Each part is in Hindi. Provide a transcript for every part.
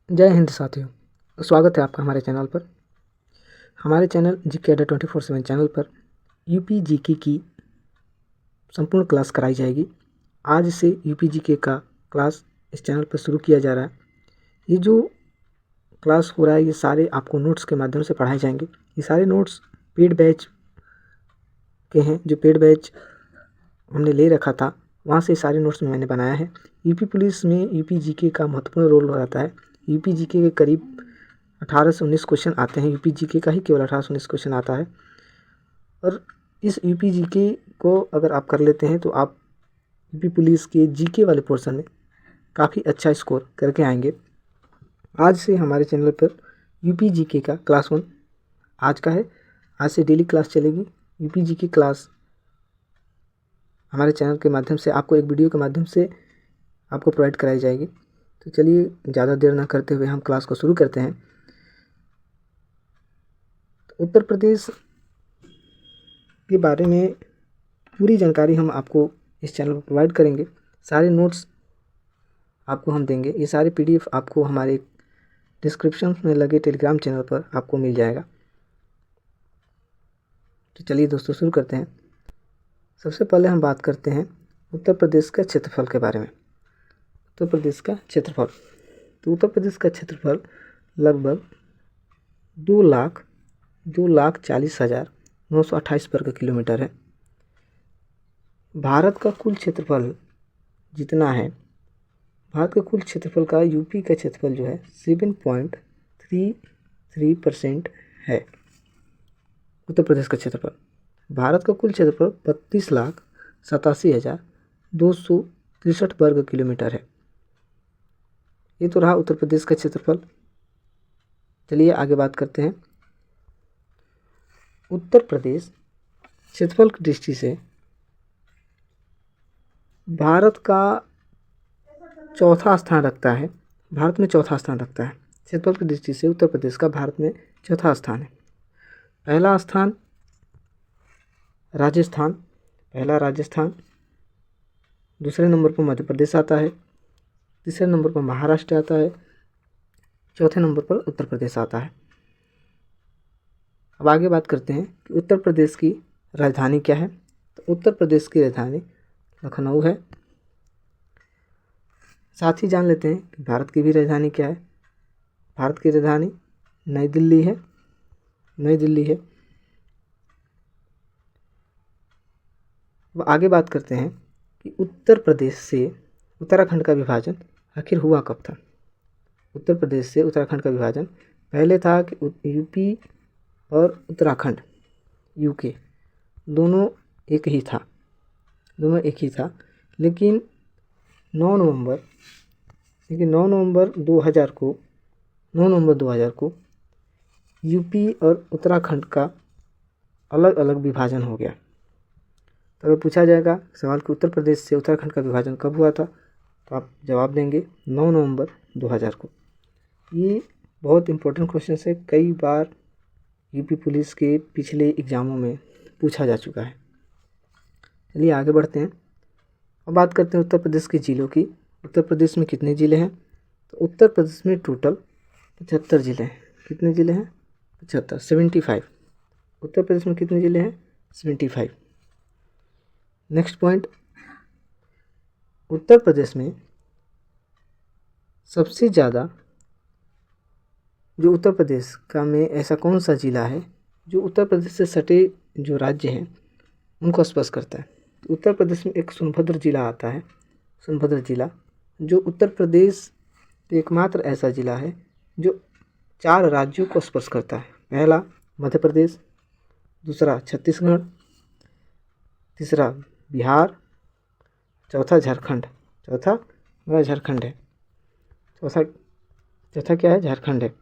जय हिंद साथियों, स्वागत है आपका हमारे चैनल पर। हमारे चैनल जीके अड्डा 24/7 चैनल पर यूपी जीके की संपूर्ण क्लास कराई जाएगी। आज से यूपी जीके का क्लास इस चैनल पर शुरू किया जा रहा है। ये जो क्लास हो रहा है ये सारे आपको नोट्स के माध्यम से पढ़ाए जाएंगे। ये सारे नोट्स पेड बैच के हैं। जो पेड बैच हमने ले रखा था वहाँ से सारे नोट्स मैंने बनाया है। यूपी पुलिस में यूपी जीके का महत्वपूर्ण रोल रहता है। यूपी जीके के करीब 18 से 19 क्वेश्चन आते हैं। यूपी जीके का ही केवल 18 से 19 क्वेश्चन आता है और इस यूपी जीके को अगर आप कर लेते हैं तो आप यूपी पुलिस के जीके वाले पोर्शन में काफ़ी अच्छा स्कोर करके आएंगे। आज से हमारे चैनल पर यूपी जीके का क्लास 1 आज का है। आज से डेली क्लास चलेगी। यूपी जीके क्लास हमारे चैनल के माध्यम से आपको एक वीडियो के माध्यम से आपको प्रोवाइड कराई जाएगी। तो चलिए ज़्यादा देर ना करते हुए हम क्लास को शुरू करते हैं। तो उत्तर प्रदेश के बारे में पूरी जानकारी हम आपको इस चैनल पर प्रोवाइड करेंगे। सारे नोट्स आपको हम देंगे। ये सारे पीडीएफ आपको हमारे डिस्क्रिप्शन में लगे टेलीग्राम चैनल पर आपको मिल जाएगा। तो चलिए दोस्तों शुरू करते हैं। सबसे पहले हम बात करते हैं उत्तर प्रदेश का क्षेत्रफल के बारे में। उत्तर प्रदेश का क्षेत्रफल, तो उत्तर प्रदेश का क्षेत्रफल लगभग 2,40,928 वर्ग किलोमीटर है। भारत का कुल क्षेत्रफल जितना है, भारत का कुल क्षेत्रफल का यूपी का क्षेत्रफल जो है 7.33% है। उत्तर प्रदेश का क्षेत्रफल, भारत का कुल क्षेत्रफल 32,87,263 वर्ग किलोमीटर है। ये तो रहा उत्तर प्रदेश का क्षेत्रफल। चलिए आगे बात करते हैं। उत्तर प्रदेश क्षेत्रफल की दृष्टि से भारत का चौथा स्थान रखता है। भारत में चौथा स्थान रखता है। क्षेत्रफल की दृष्टि से उत्तर प्रदेश का भारत में चौथा स्थान है। पहला स्थान राजस्थान, दूसरे नंबर पर मध्य प्रदेश आता है, तीसरे नंबर पर महाराष्ट्र आता है, चौथे नंबर पर उत्तर प्रदेश आता है। अब आगे बात करते हैं कि उत्तर प्रदेश की राजधानी क्या है। तो उत्तर प्रदेश की राजधानी लखनऊ है। साथ ही जान लेते हैं कि भारत की भी राजधानी क्या है। भारत की राजधानी नई दिल्ली है। अब आगे बात करते हैं कि उत्तर प्रदेश से उत्तराखंड का विभाजन आखिर हुआ कब था। उत्तर प्रदेश से उत्तराखंड का विभाजन पहले था कि यूपी और उत्तराखंड यूके दोनों एक ही था, लेकिन 9 नवंबर 2000 को यूपी और उत्तराखंड का अलग अलग विभाजन हो गया। तो अगर पूछा जाएगा सवाल कि उत्तर प्रदेश से उत्तराखंड का विभाजन कब हुआ था, तो आप जवाब देंगे 9 नवंबर 2000 को। ये बहुत इम्पोर्टेंट क्वेश्चन है। कई बार यूपी पुलिस के पिछले एग्ज़ामों में पूछा जा चुका है। चलिए आगे बढ़ते हैं। अब बात करते हैं उत्तर प्रदेश के ज़िलों की। उत्तर प्रदेश में कितने ज़िले हैं। तो उत्तर प्रदेश में टोटल 75 ज़िले हैं। कितने ज़िले हैं? 75, 75। उत्तर प्रदेश में कितने ज़िले हैं? 75। नेक्स्ट पॉइंट, उत्तर प्रदेश में सबसे ज़्यादा जो उत्तर प्रदेश का में ऐसा कौन सा ज़िला है जो उत्तर प्रदेश से सटे जो राज्य हैं उनको स्पर्श करता है। तो उत्तर प्रदेश में एक सोनभद्र ज़िला आता है। सोनभद्र ज़िला जो उत्तर प्रदेश एकमात्र ऐसा ज़िला है जो 4 राज्यों को स्पर्श करता है। पहला मध्य प्रदेश, दूसरा छत्तीसगढ़, तीसरा बिहार, चौथा झारखंड। चौथा क्या है? झारखंड है।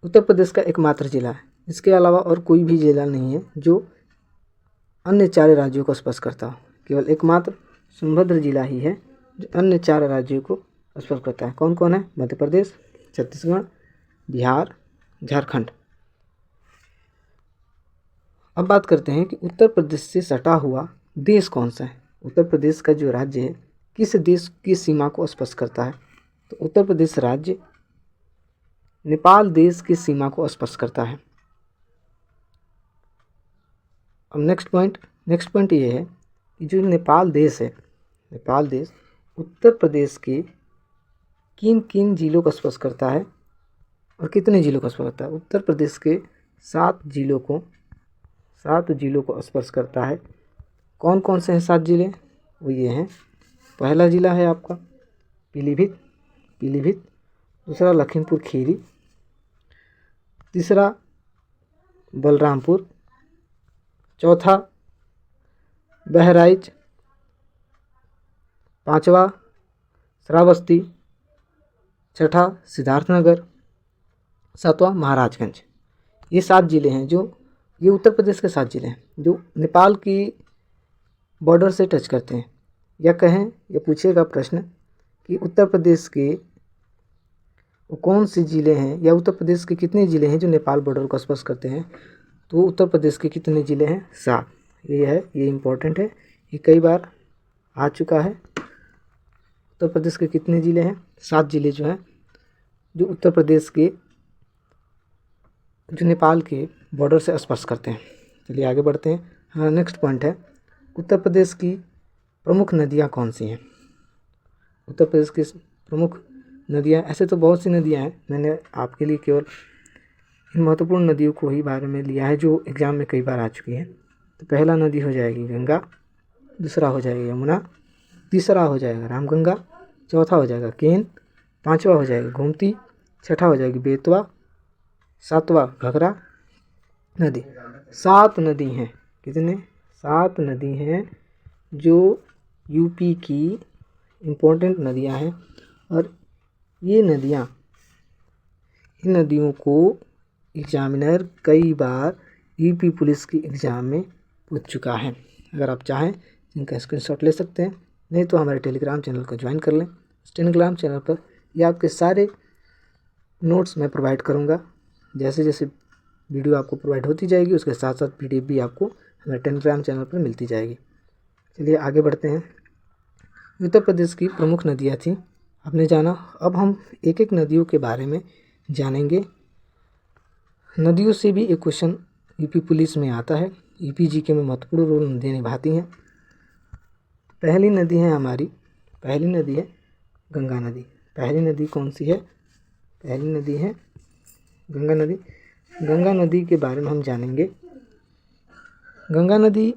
उत्तर प्रदेश का एकमात्र ज़िला है। इसके अलावा और कोई भी ज़िला नहीं है जो अन्य 4 राज्यों को स्पर्श करता हो। केवल एकमात्र सोनभद्र ज़िला ही है जो अन्य 4 राज्यों को स्पर्श करता है। कौन कौन है? मध्य प्रदेश, छत्तीसगढ़, बिहार, झारखंड। अब बात करते हैं कि उत्तर प्रदेश से सटा हुआ देश कौन सा है। उत्तर प्रदेश का जो राज्य है किस देश की सीमा को स्पर्श करता है। तो उत्तर प्रदेश राज्य नेपाल देश की सीमा को स्पर्श करता है। अब नेक्स्ट पॉइंट ये है कि जो नेपाल देश है, नेपाल देश उत्तर प्रदेश के किन किन जिलों को स्पर्श करता है और कितने जिलों को स्पर्श करता है। उत्तर प्रदेश के 7 जिलों को स्पर्श करता है। कौन कौन से हैं 7 जिले? वो ये हैं, पहला जिला है आपका पीलीभीत, दूसरा लखीमपुर खीरी, तीसरा बलरामपुर, चौथा बहराइच, पांचवा श्रावस्ती, छठा सिद्धार्थनगर, सातवां महाराजगंज। ये 7 जिले हैं ये उत्तर प्रदेश के 7 जिले हैं जो नेपाल की बॉर्डर से टच करते हैं। या कहें, या पूछेगा प्रश्न कि उत्तर प्रदेश के वो कौन से ज़िले हैं या उत्तर प्रदेश के कितने ज़िले हैं जो नेपाल बॉर्डर को स्पर्श करते हैं, तो उत्तर प्रदेश के कितने ज़िले हैं? 7। ये इम्पोर्टेंट है, ये कई बार आ चुका है। उत्तर प्रदेश के कितने ज़िले हैं? 7 जिले जो हैं जो उत्तर प्रदेश के जो नेपाल के बॉर्डर से स्पर्श करते हैं। चलिए आगे बढ़ते हैं। हाँ, नेक्स्ट पॉइंट है, उत्तर प्रदेश की प्रमुख नदियाँ कौन सी हैं? उत्तर प्रदेश की प्रमुख नदियाँ, ऐसे तो बहुत सी नदियाँ हैं, मैंने आपके लिए केवल इन महत्वपूर्ण नदियों को ही बारे में लिया है जो एग्ज़ाम में कई बार आ चुकी है। तो पहला नदी हो जाएगी गंगा, दूसरा हो जाएगी यमुना, तीसरा हो जाएगा रामगंगा, चौथा हो जाएगा केन, पांचवा हो जाएगी गोमती, छठा हो जाएगी बेतवा, सातवां घाघरा नदी। 7 नदी हैं। कितने? 7 नदी हैं जो यूपी की इम्पोर्टेंट नदियां हैं और इन नदियों को एग्जामिनर कई बार यूपी पुलिस की एग्ज़ाम में पूछ चुका है। अगर आप चाहें इनका स्क्रीनशॉट ले सकते हैं, नहीं तो हमारे टेलीग्राम चैनल को ज्वाइन कर लें। टेलीग्राम चैनल पर ये आपके सारे नोट्स मैं प्रोवाइड करूँगा। जैसे जैसे वीडियो आपको प्रोवाइड होती जाएगी उसके साथ साथ PDF भी आपको हमारे टेलीग्राम चैनल पर मिलती जाएगी। चलिए आगे बढ़ते हैं। उत्तर प्रदेश की प्रमुख नदियाँ थी, आपने जाना। अब हम एक एक नदियों के बारे में जानेंगे। नदियों से भी एक क्वेश्चन यूपी पुलिस में आता है, यूपी जीके में महत्वपूर्ण रोल नदियाँ निभाती हैं। पहली नदी है गंगा नदी। पहली नदी कौन सी है? पहली नदी है गंगा नदी। गंगा नदी के बारे में हम जानेंगे। गंगा नदी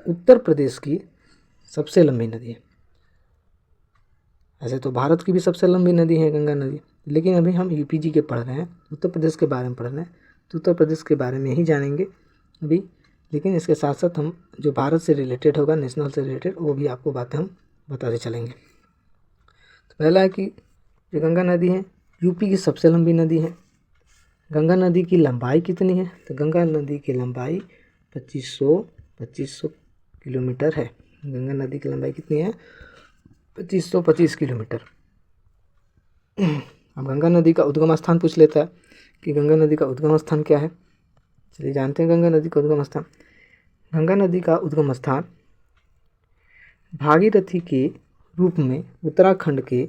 उत्तर प्रदेश की सबसे लंबी नदी है। ऐसे तो भारत की भी सबसे लंबी नदी है गंगा नदी, लेकिन अभी हम यूपी जी के पढ़ रहे हैं, उत्तर प्रदेश के बारे में पढ़ रहे हैं, तो उत्तर प्रदेश के बारे में ही जानेंगे अभी। लेकिन इसके साथ साथ हम जो भारत से रिलेटेड होगा, नेशनल से रिलेटेड, वो भी आपको बातें हम बताते चलेंगे। तो पहला है कि जो गंगा नदी है यूपी की सबसे लंबी नदी है। गंगा नदी की लंबाई कितनी है? तो गंगा नदी की लंबाई 2500 किलोमीटर है। गंगा नदी की लंबाई कितनी है? 2525 किलोमीटर। अब गंगा नदी का उद्गम स्थान पूछ लेता है कि गंगा नदी का उद्गम स्थान क्या है। चलिए जानते हैं गंगा नदी का उद्गम स्थान। गंगा नदी का उद्गम स्थान भागीरथी के रूप में उत्तराखंड के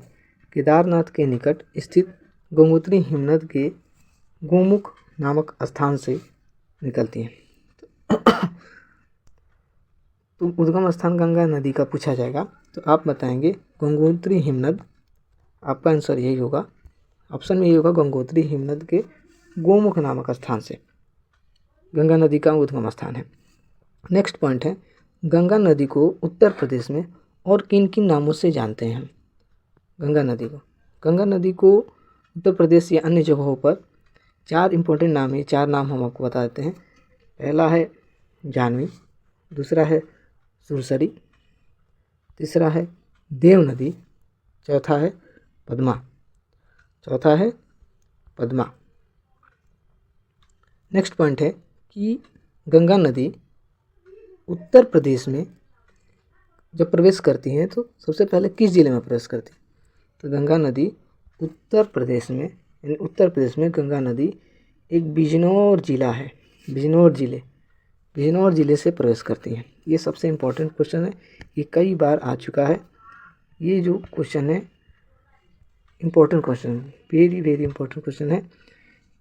केदारनाथ के निकट स्थित गंगोत्री हिमनद के गोमुख नामक स्थान से निकलती है। तो उद्गम स्थान गंगा नदी का पूछा जाएगा तो आप बताएंगे गंगोत्री हिमनद। आपका आंसर यही होगा, ऑप्शन में यही होगा, गंगोत्री हिमनद के गोमुख नामक स्थान से गंगा नदी का उद्गम स्थान है। नेक्स्ट पॉइंट है, गंगा नदी को उत्तर प्रदेश में और किन किन नामों से जानते हैं हम? गंगा नदी को उत्तर प्रदेश या अन्य जगहों पर 4 इंपॉर्टेंट नाम है। 4 नाम हम आपको बता देते हैं। पहला है जानवी, दूसरा है सुरसरी, तीसरा है देव नदी, चौथा है पद्मा। नेक्स्ट पॉइंट है कि गंगा नदी उत्तर प्रदेश में जब प्रवेश करती हैं तो सबसे पहले किस जिले में प्रवेश करती है? तो गंगा नदी उत्तर प्रदेश में, यानी उत्तर प्रदेश में गंगा नदी एक बिजनौर जिला है, बिजनौर जिले से प्रवेश करती है। ये सबसे इम्पोर्टेंट क्वेश्चन है, ये कई बार आ चुका है ये जो क्वेश्चन है important question, very very important question है।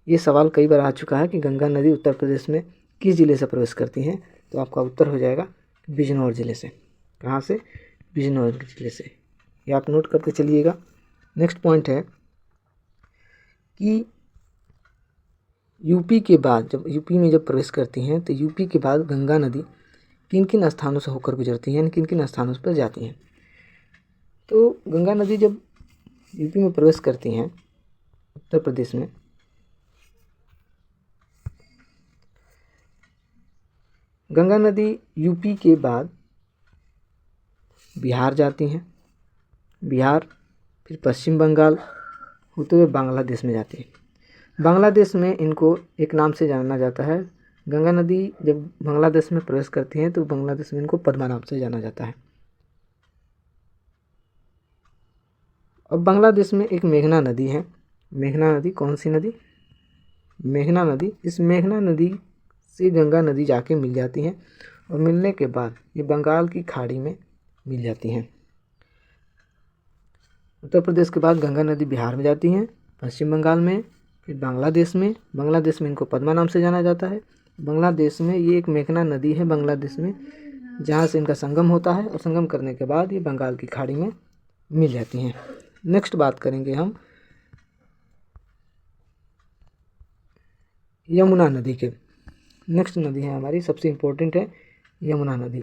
ये सवाल कई बार आ चुका है कि गंगा नदी उत्तर प्रदेश में किस ज़िले से प्रवेश करती हैं, तो आपका उत्तर हो जाएगा बिजनौर ज़िले से। कहाँ से? बिजनौर ज़िले से। ये आप नोट करते चलिएगा। नेक्स्ट पॉइंट है कि यूपी के बाद, जब यूपी में जब प्रवेश करती हैं तो यूपी के बाद गंगा नदी किन किन स्थानों से होकर गुजरती हैं, किन किन स्थानों पर जाती हैं। तो गंगा नदी जब यूपी में प्रवेश करती हैं, उत्तर प्रदेश में, गंगा नदी यूपी के बाद बिहार जाती हैं, बिहार फिर पश्चिम बंगाल होते हुए बांग्लादेश में जाती है। बांग्लादेश में इनको एक नाम से जाना जाता है। गंगा नदी जब बांग्लादेश में प्रवेश करती हैं तो बांग्लादेश में इनको पद्मा नाम से जाना जाता है। अब बांग्लादेश में एक मेघना नदी है। मेघना नदी कौन सी नदी? मेघना नदी। इस मेघना नदी से गंगा नदी जाके मिल जाती हैं और मिलने के बाद ये बंगाल की खाड़ी में मिल जाती हैं। उत्तर प्रदेश के बाद गंगा नदी बिहार में जाती हैं, पश्चिम बंगाल में, फिर बांग्लादेश में। बांग्लादेश में इनको पद्मा नाम से जाना जाता है। बांग्लादेश में ये एक मेघना नदी है बांग्लादेश में, जहाँ से इनका संगम होता है और संगम करने के बाद ये बंगाल की खाड़ी में मिल जाती हैं। नेक्स्ट बात करेंगे हम यमुना नदी के। नेक्स्ट नदी है हमारी, सबसे इम्पोर्टेंट है यमुना नदी।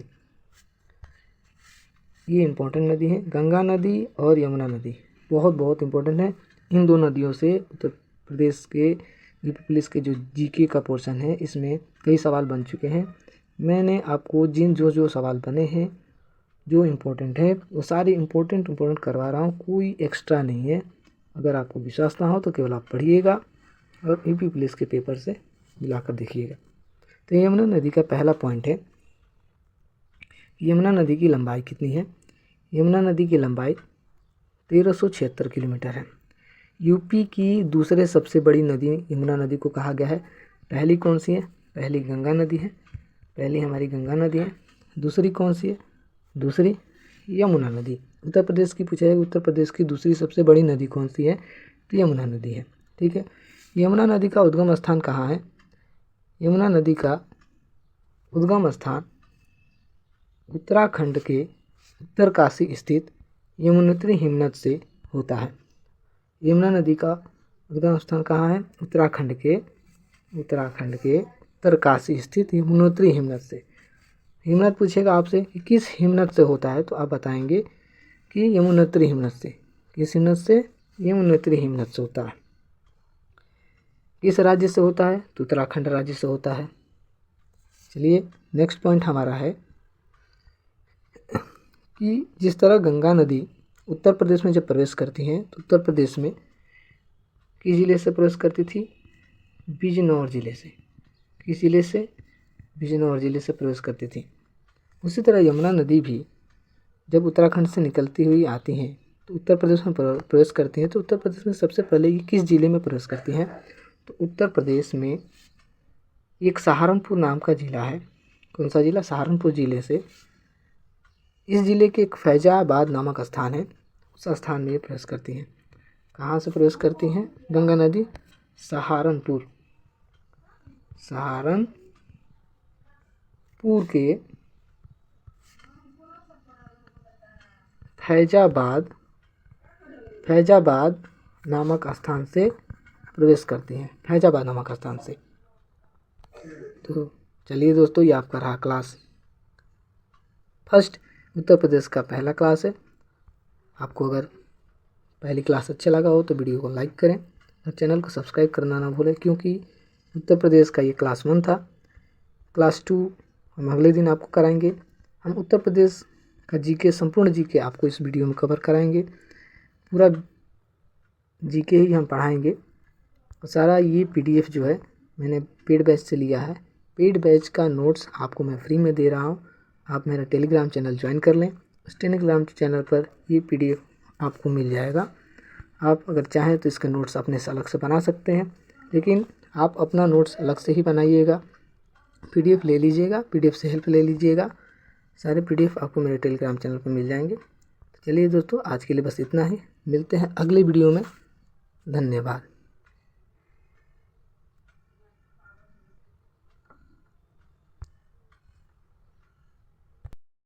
ये इम्पोर्टेंट नदी है। गंगा नदी और यमुना नदी बहुत बहुत इम्पोर्टेंट है। इन दो नदियों से उत्तर प्रदेश के यूपी पुलिस के जो जीके का पोर्शन है इसमें कई सवाल बन चुके हैं। मैंने आपको जो सवाल बने हैं जो इम्पोर्टेंट है वो सारे इम्पोर्टेंट करवा रहा हूँ, कोई एक्स्ट्रा नहीं है। अगर आपको विश्वास ना हो तो केवल आप पढ़िएगा और यूपी पुलिस के पेपर से मिलाकर देखिएगा। तो यमुना नदी का पहला पॉइंट है, यमुना नदी की लंबाई कितनी है? यमुना नदी की लंबाई 1376 किलोमीटर है। यूपी की दूसरे सबसे बड़ी नदी यमुना नदी को कहा गया है। पहली कौन सी है? पहली गंगा नदी है, पहली हमारी गंगा नदी है। दूसरी कौन सी है? दूसरी यमुना नदी। उत्तर प्रदेश की पूछा है, उत्तर प्रदेश की दूसरी सबसे बड़ी नदी कौन सी है? तो यमुना नदी है। ठीक है। यमुना नदी का उद्गम स्थान कहाँ है? यमुना नदी का उद्गम स्थान उत्तराखंड के उत्तरकाशी स्थित यमुनोत्री हिमनद से होता है। यमुना नदी का उद्गम स्थान कहाँ है? उत्तराखंड के उत्तरकाशी स्थित यमुनोत्री हिमनद से। हिमनद पूछेगा आपसे कि किस हिमनद से होता है, तो आप बताएंगे कि यमुनोत्री हिमनद से। किस हिमनद से? यमुनोत्री हिमनद से होता है। किस राज्य से होता है? तो उत्तराखंड राज्य से होता है। चलिए नेक्स्ट पॉइंट हमारा है कि जिस तरह गंगा नदी उत्तर प्रदेश में जब प्रवेश करती हैं तो उत्तर प्रदेश में किस ज़िले से प्रवेश करती थी? बिजनौर ज़िले से। किस ज़िले से? बिजनौर ज़िले से प्रवेश करती थी। उसी तरह यमुना नदी भी जब उत्तराखंड से निकलती हुई आती हैं तो उत्तर प्रदेश में प्रवेश करती हैं। तो उत्तर प्रदेश में सबसे पहले ये किस ज़िले में प्रवेश करती हैं? तो उत्तर प्रदेश में एक सहारनपुर नाम का ज़िला है। कौन सा ज़िला? सहारनपुर ज़िले से। इस ज़िले के एक फैजाबाद नामक स्थान है, उस स्थान में प्रवेश करती हैं। कहाँ से प्रवेश करती हैं गंगा नदी? सहारनपुर के फैजाबाद नामक स्थान से प्रवेश करती हैं। फैजाबाद नामक स्थान से। तो चलिए दोस्तों, ये आपका रहा क्लास फर्स्ट, उत्तर प्रदेश का पहला क्लास है। आपको अगर पहली क्लास अच्छा लगा हो तो वीडियो को लाइक करें और चैनल को सब्सक्राइब करना ना भूलें, क्योंकि उत्तर प्रदेश का ये क्लास 1 था। क्लास 2 हम अगले दिन आपको कराएंगे। हम उत्तर प्रदेश का जीके, संपूर्ण जीके आपको इस वीडियो में कवर कराएंगे। पूरा जीके ही हम पढ़ाएंगे और सारा ये पीडीएफ जो है मैंने पेड बैच से लिया है। पेड बैच का नोट्स आपको मैं फ्री में दे रहा हूँ। आप मेरा टेलीग्राम चैनल ज्वाइन कर लें। उस टेलीग्राम चैनल पर ये पीडीएफ आपको मिल जाएगा। आप अगर चाहें तो इसके नोट्स अपने से अलग से बना सकते हैं, लेकिन आप अपना नोट्स अलग से ही बनाइएगा। पीडीएफ ले लीजिएगा, पीडीएफ से हेल्प ले लीजिएगा। सारे पीडीएफ आपको मेरे टेलीग्राम चैनल पर मिल जाएंगे। चलिए दोस्तों, आज के लिए बस इतना ही। मिलते हैं अगले वीडियो में। धन्यवाद।